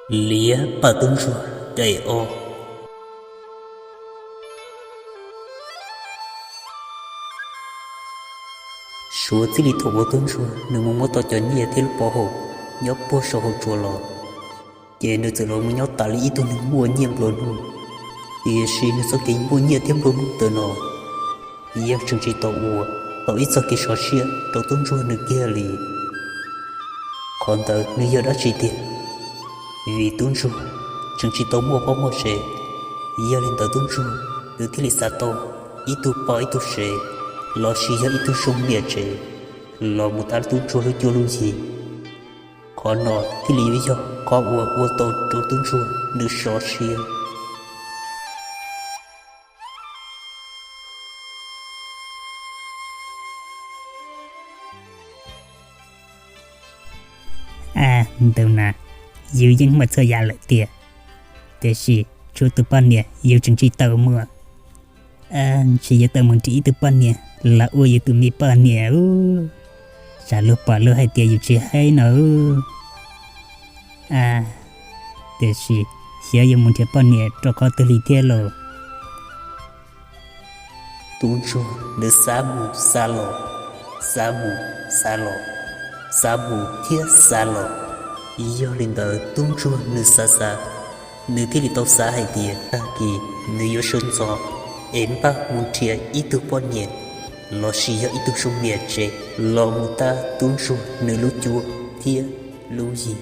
Lía bà tung rồi đầy ô. Số chỉ đi thủ bộ tung rồi, nếu mà muốn tao chọn nhẹ thì lúc bỏ hồ, nhớ bỏ sổ hồ chùa lọ. Vậy nếu từ lâu mà nhớ tả lý tôi nên mua nhiệm luôn hồn. Thì xin nó sẽ kính mua nhẹ thêm luôn từ nó. Ý chương trình tàu ua, tàu ít sau khi xóa xia, tàu tung rồi nữa kia lì. Còn tớ nếu giờ đã chỉ tiền. Vì tung rồi, chương trình tàu mua bóng một xe. Ý lên tàu tung rồi, được thiết lý xa tàu, ít tu bỏ ít tu xe. Lo xì cho ít tu sông mẹ trẻ. Lo một ta tung rồi cho lưu gì. Còn nó thì lý với do có ua tàu tàu tung rồi, được xóa xia. Đâu nè, yêu dân mà thơ giả lợi tiệt. Thế thì, chú tụi bọn nè, yêu chứng trí tàu mùa. Chỉ yêu tàu mong trí tụi bọn nè, là ua yêu tụi mi bọn nè. Chả lúc bỏ lỡ hai tiệt yêu trí hay nữa. Thế thì, hiểu yêu mong trí bọn nè, cho có tư lý tiệt lộ. Tung rồi, được xa mù xa lộ. Xa mù xa lộ. Xa mù thiết xa lộ. Yêu lên tờ tung chua nữ xa xa. Nữ thiết lý tàu xa hay tìa ta kỳ nữ yêu sơn gió. Em bác muốn thịa ý tư bọn nhẹ. Lo xì cho ý tư sông mẹ trẻ. Lo mù ta tung chua nữ lưu chua thịa lưu gì.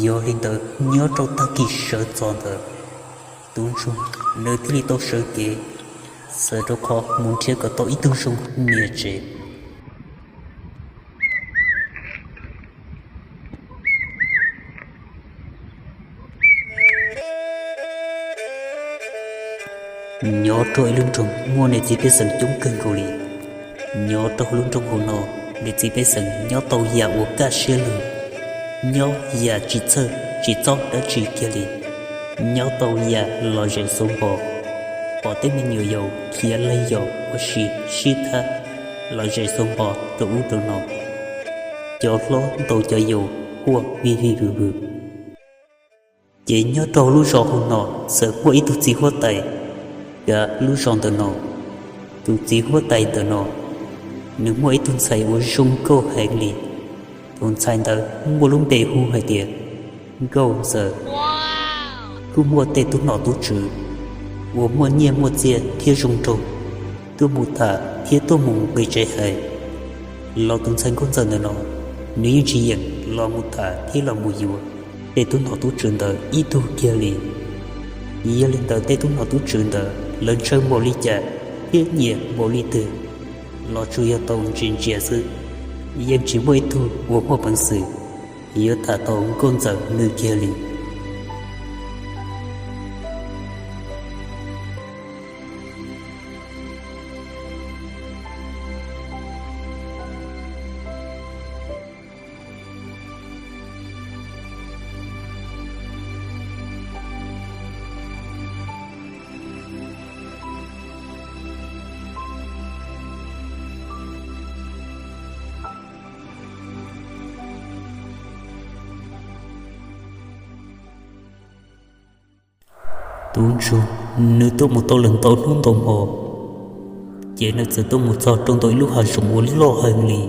Yêu lên tờ nhớ trong ta kỳ sợ tròn tờ. Tung xuống nơi thiết lý tàu sợ kế. Sợ trong khó muốn thiết có tàu ý tung xuống mẹ trẻ. Nhớ trôi lưng trùng mua này chỉ biết sẵn chúng cân cầu lì. Nhớ trôi lưng trùng hồ nọ để chỉ biết sẵn nhớ tàu giả của cả xe lưng. Nhớ giả chỉ thơ chỉ cho đã chỉ kia lì. Nhớ tàu giả lo rèn sống bò. Bỏ tới mình nhiều dầu kia lấy dầu của xì tha. Lo rèn sống bò đồ ú đồ nọ. Cho lo tàu cho dầu của vi bự. Chỉ nhớ trôi lũ rò hồ nọ sợ của ý tụt gì hoa tay. Gà lũ ròn tờ nọ tụt gì hoa tay tờ nọ. Nếu mỗi tuần xảy của rung câu hành lì. Tuần xảy tờ mua lũng bề hù hay tiệt. Gâu giờ cứ mua tê tụt nọ tụt trừ. Của mua nhẹ mua dìa thiết rung trông. Cứ mù thả thiết tô mùng gây trái hay. Lo tuần xảy con giờ nọ. Nếu như chỉ hiện lo mù thả thiết là mù dùa. Tê tụt nọ tụt trừ tờ ý tu kia lì. Ý lên tờ tê tụt nọ tụt trừ tờ. Lần sơn bộ ly chả thiết nhẹ bộ ly tử. Lo chú yêu tông trên trẻ sư. Em chỉ mới thu của một bằng sự. Yêu thả tông con dần nơi kia lì. Tuôn xuống, nếu tôi một tô lần tôi luôn tồn hồ. Chỉ nếu giờ tôi một giọt trong tôi lúc hẳn sống muốn lo hơn lì.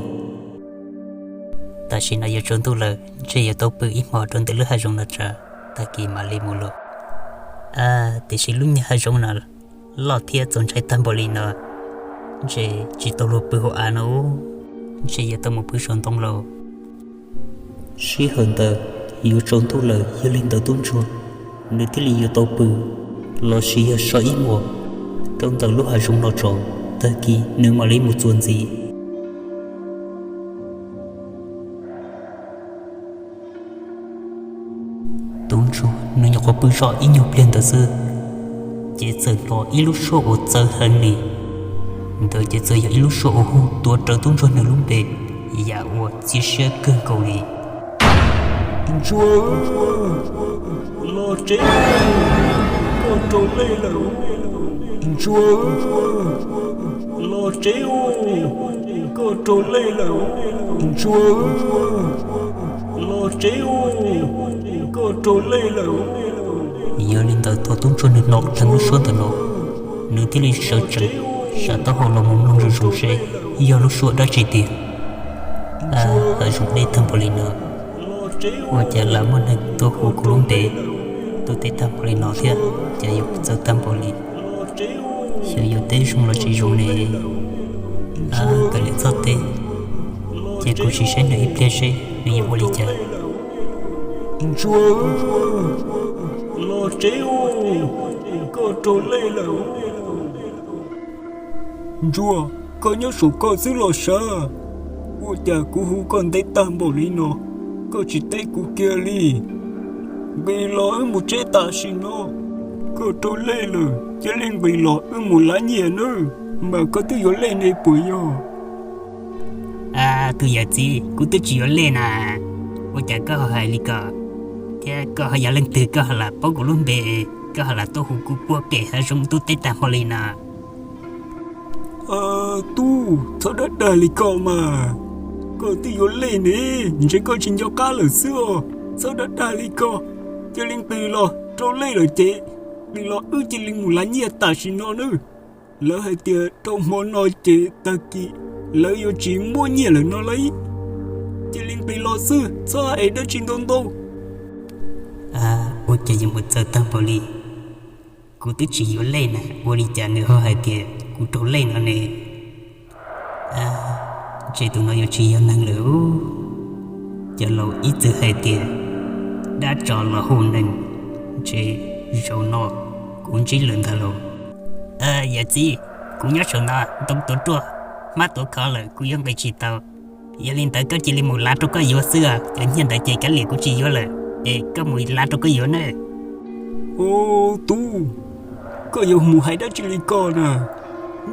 Ta xin nói cho tôi là chỉ giờ tôi bự ít mò trong tới lúc hai rong là trả. Ta kỳ mà li mù lộ. Thì xin lúc như hai rong là lo thiệt trong trái tâm bò lì nọ. Chỉ tôi lộ bự hộ án ố. Chỉ giờ tôi một bự sống tông lộ. Sĩ hơn tờ, yêu trong tôi là yêu lên tờ tuôn xuống. Nếu tí lý yêu tàu bự lo xí ở sở ý mùa. Trong tầng lúc hai rung lo trộn. Ta kỳ nếu mà lấy một chuồn gì. Đúng rồi, nếu nhọc có bự rõ ý nhục lên tờ sư. Chỉ sợ lo ý lúc số của giờ hơn lì. Tôi chỉ chơi những lúc số hù tua trở tung cho nửa lúc bề Dạ ua chỉ sẽ cơn cầu lì Chúa lo chế con trâu lê là Chúa lo chế con trâu lê là Chúa lo chế con trâu lê là giờ lên tới tôi tung cho nửa nọ thằng lúc số tận nọ nửa tí lý sợ chẳng sợ tao hồ lòng mông lòng rồi rủ xe giờ lúc số đã chỉ tiền ở trong đây thằng bò lì nữa và chả làm một lần tôi hồ của lông tế tôi thấy thằng bò lì nó thế chả dục giờ thằng bò lì giờ giờ tế xong là chỉ dùng này cái lẽ sao tế chả có chỉ sẽ nửa ít lẽ xe nửa ít bò lì chả Chúa lo chế con trâu lê là Chúa có nhớ số con xứ lo sợ Ủa chả cú hú con thấy tam bộ lý nó có chỉ thấy cú kia li bị lo một chế tạ xì nó có trâu lê là chứ lên bị lo một lá nhẹ nữa mà có thứ yếu lên này bụi yo tôi giờ gì cũng tôi chỉ lên à ôi chả có hỏi lý cả thế có hỏi giờ lên từ có hỏi là bao của luôn bề có hỏi là tôi hụt cú bùa bề hay trong tôi tết tam hồi lên à tu sao đã đại lý cọ mà có tí yếu lên nè chỉ có chính cho cá lửa xưa sao đã đại lý cọ cho linh bì lo trâu lê rồi chế bì lo chỉ linh một lá nhẹ ta xin nó nữa lỡ hai tia trong món nói chế ta kỹ lỡ yếu chỉ mua nhẹ là nó lấy chỉ linh bì lo xưa sao ấy đã chính tôn đâu ôi chả dùng một giờ tam bò lì cú tôi chỉ yếu lên nè bò lì chả nữa ho hai tiền cú trâu lên nó nè chỉ tụi nó yêu chỉ yêu năng lượng cho lâu ít từ hai tiền đã cho là hôn nên chỉ rồi nó cũng chỉ lần thà lâu giờ gì cũng nhớ rồi nó tông tổ chua mắt tổ khó là cũng yêu bị chỉ tao giờ lên tới có chỉ lên một lá trong có yếu xưa tự nhiên tại chỉ cái liền cũng chỉ yếu là có mùi lá trong có yếu nữa tu có yếu mùi hay đã chỉ lên con à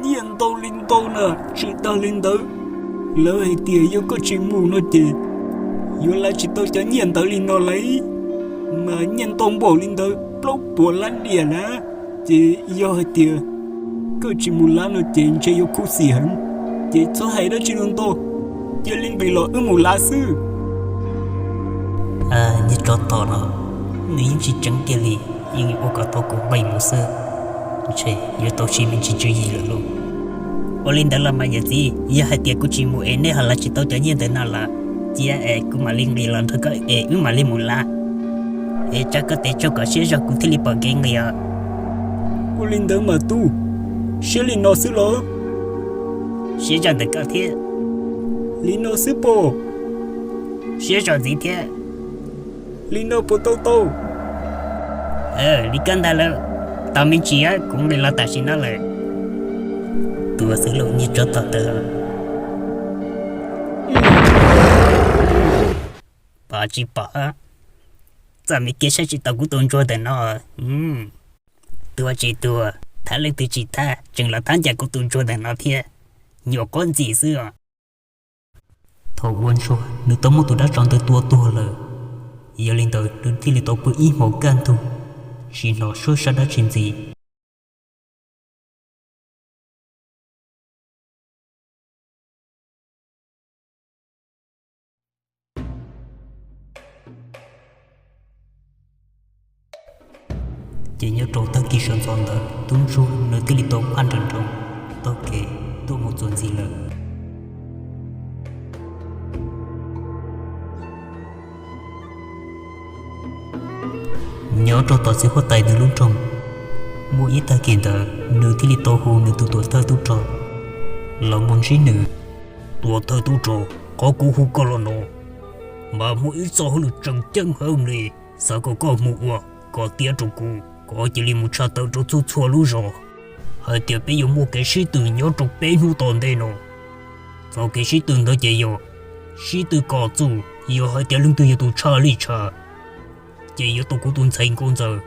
nhiên tao linh tao nè chỉ tao lên tới lỡ hay tiền yêu có chỉ mù nó chị yêu là chỉ tao cho nhiên tao lên nó lấy mà nhiên tao bỏ lên tới lốc bỏ lăn địa nè chị yêu hay tiền có chỉ mù lá nó chị chỉ yêu khu xì hẳn chị cho hay đó chỉ luôn tao chị lên bị lọ mù lá sư như cho tao nó nếu chỉ chẳng kia li nhưng ô cả tao cũng bay một sơ chị yêu tao chỉ mình chỉ chơi gì là luôn Olin dalam aja sih, ya hati aku cimu ini halah cita janji tenala, dia aku maling bilang tu ke maling mula, cakap tejo ke sih aku tili bagian dia. Olin dah matu, siapa nó xứ lo? Sih jangan dekat dia, Lino xứ po, sih jangan di dia, Lino po tau tau. Likan dah lah, tapi cia cũng đi là ta xin nó lại. Tôi sẽ lộ như cho tao tờ bà chỉ bà giờ mình kia sẽ chỉ tao cũng tôn cho tao nó tôi chỉ tôi thả lên từ chỉ ta chừng là thằng già cũng tôn cho tao nó thiệt nhiều con gì xưa thầu uốn số nếu tao muốn tôi đã chọn tới tua rồi giờ lên tới đến thì tao cứ ý một can thôi chỉ nó số sẽ đã chuyện gì chỉ nhớ trâu ta kỳ sơn giòn đó tung ru nơi tí li tông ăn trần trông tao kể tôi một dồn gì lợ nhớ trâu tao sẽ hót tay từ lúc trông mua ít ta kiện tờ nơi tí li tông hồ nơi tụ tuổi thơ tu trò lòng muốn xí nữ tuổi thơ tu trò có cú hú có lo nổ mà mua ít so hơn trần chân hơn này sao có mua có tía trâu cú có chỉ là một cha tao cho chú chua lú rồi, hai tiệp bây giờ mua cái sĩ tử nhớ trong bé nu tòn đây nó, sau cái sĩ tử đó chỉ yo, sĩ tử có chú, yo hai tiệp lưng tử yo tu cha li cha, chỉ yo tu cố tuân thành công giờ,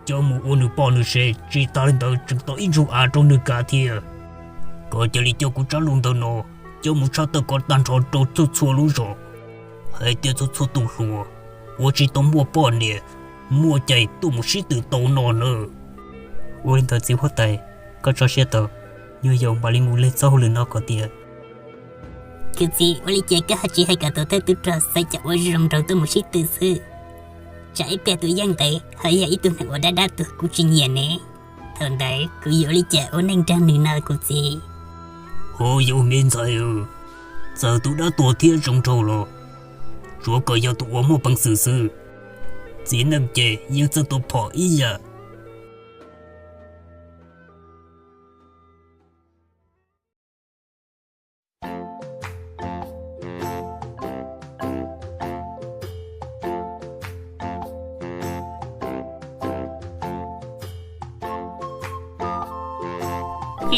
cho một ô nữ bao nữ sẽ chỉ ta lên đó chừng đó ít chút trong nữ cả thiệt, có cho lý cho cũng trả luôn tao nó cho một sao tao có tan trò trâu cho chua luôn rồi hay tiêu cho chua tụ lúa tôi chỉ tao mua bỏ nè mua chạy tụ một sĩ tử tàu nó nữa tôi lên tờ chỉ hoa tay có cho xe tờ như dòng bà linh ngủ lên sau lưng nó có tiền cái gì tôi lấy chạy cả chỉ hay cả tàu theo tự trò sai chạy tôi rầm rầm tôi một sĩ tử sư chạy bè tụi dân tệ hay là ít tụi này tôi đã tụi cũng chỉ nhẹ nè thằng đấy cứ dỗ lấy chạy tôi nên trang nửa nào cũng gì hồ dụ miên dài giờ tụi đã tổ thiên trong trâu rồi chúa có yêu tụi một bằng sự sự chỉ nằm chè nhưng dân tụi bỏ ý à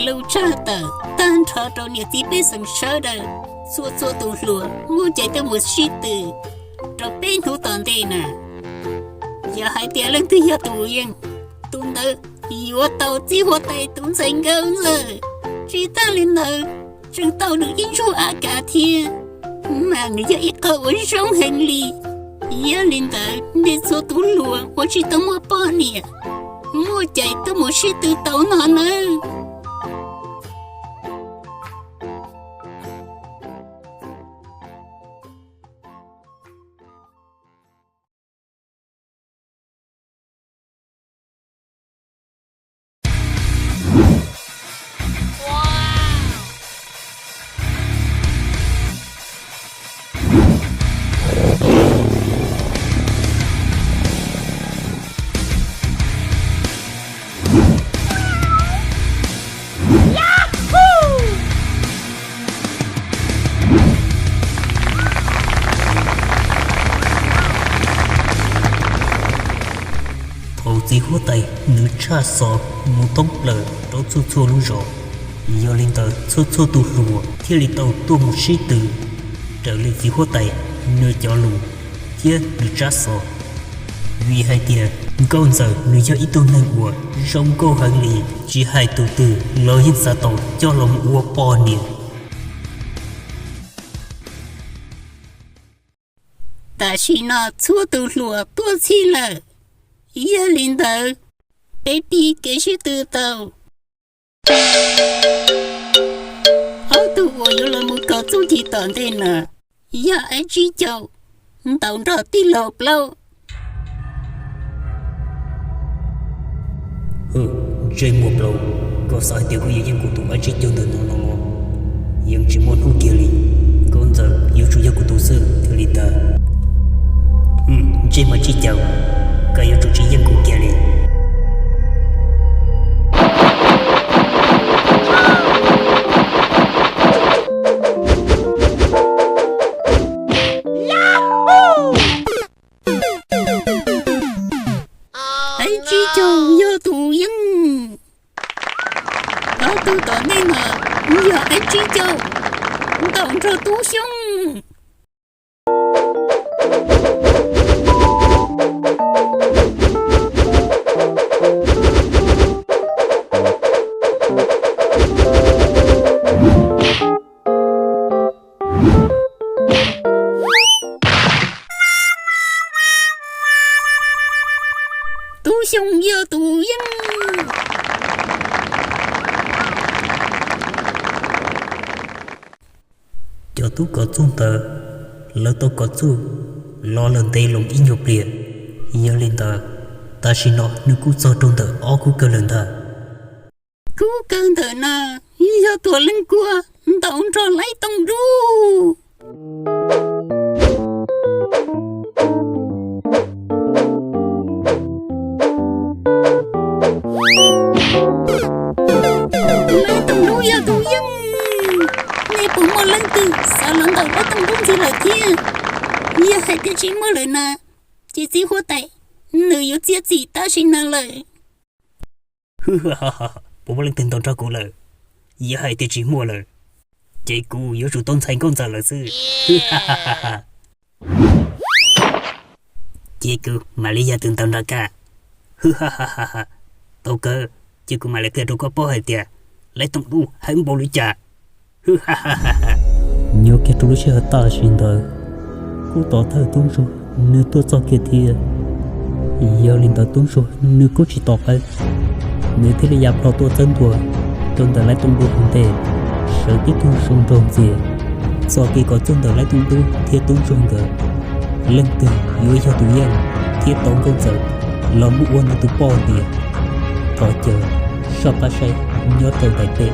lâu cha tờ tan trò trâu nhiều tí bê sừng sơ đờ xua xua tụ lùa mua chạy tới một sĩ tử trò bên thủ toàn đây nè giờ hai tia lên thứ giờ tụ yên tụ nợ yếu tàu chỉ hoa tay tụ thành gấu rồi chỉ ta lên nợ chừng tàu được in số à cả thiên mà người giờ ít câu ở trong hành lý giờ lên nợ để xua tụ lùa hoặc chỉ tao mua bao nè mua chạy tới một sĩ tử tàu nó nữa chỉ hoa tay nữ cha sọ một tông lờ đó chua chua luôn rồi giờ lên tờ chua chua tụ lùa khi lên tàu tua một sĩ tử trở lên chỉ hoa tay nơi cho lù kia nữ cha sọ vì hai tia câu giờ nữ cho ít tôn nơi của trong câu hàng lì chỉ hai tụ tử lo hiện ra tàu cho lòng ua bò nè ta chỉ nó chua tụ lùa tua chi lờ giờ lên tờ baby cái sĩ tử tàu tụ tôi yêu là một cái chú thị tận thế nè giờ anh chỉ cháu tàu ra tí lộc lâu trên một lâu có sai tiêu của dân của tụi anh chỉ cho từ nó nhưng chỉ muốn hút kia đi con giờ yêu chủ yếu của tụi sư thì đi ta trên mà chỉ cháu cái yêu chủ chỉ dân của kia đi anh chỉ cháu yêu tụi dân tụi tận đây mà giờ anh chỉ cháu tàu ra tụi xong tụi xong giờ tụi dân cho tú có chung tờ lỡ tôi có chú lo lần tây lòng ý nhục liệt giờ lên tờ ta xin nó nếu cú cho trong tờ ó cú cơ lần thà cú cơn thở nà giờ tụi lên cua tàu cho lấy tông ru lấy tông ru giờ tụi dân này cũng một lần từ sao lần đầu có tông ru gì là thiên giờ hai đứa chỉ mơ lời nà chỉ hoa tay nữ yếu chết gì ta xin nà lời bố lên tên tao cho cụ lời giờ hai tiêu chỉ mua lời chị cụ yếu chủ tôn thành con giờ là sư chị cụ mà lý do từng tao ra cả tao cơ chị cụ mà lại kêu đâu có bó hay tiệt lấy tông đu hãy bồ lý cha hư ha ha ha ha nhớ cái trục xe ta xin đời cô tỏ thơ tuôn rồi nếu tôi cho kia thì giờ linh tờ tuôn rồi nếu cô chỉ tỏ cái nếu thế là giáp lo tôi chân thua trong tờ lấy tung đu không thể sợ biết tuôn sông rồng gì do khi có trong tờ lấy tung đu thì tuôn sông tờ lần từ dưới cho tụi em thiết tổng công sở lo mũi quân tụi po tiền thọ chờ shop ba say nhớ tờ tại tệ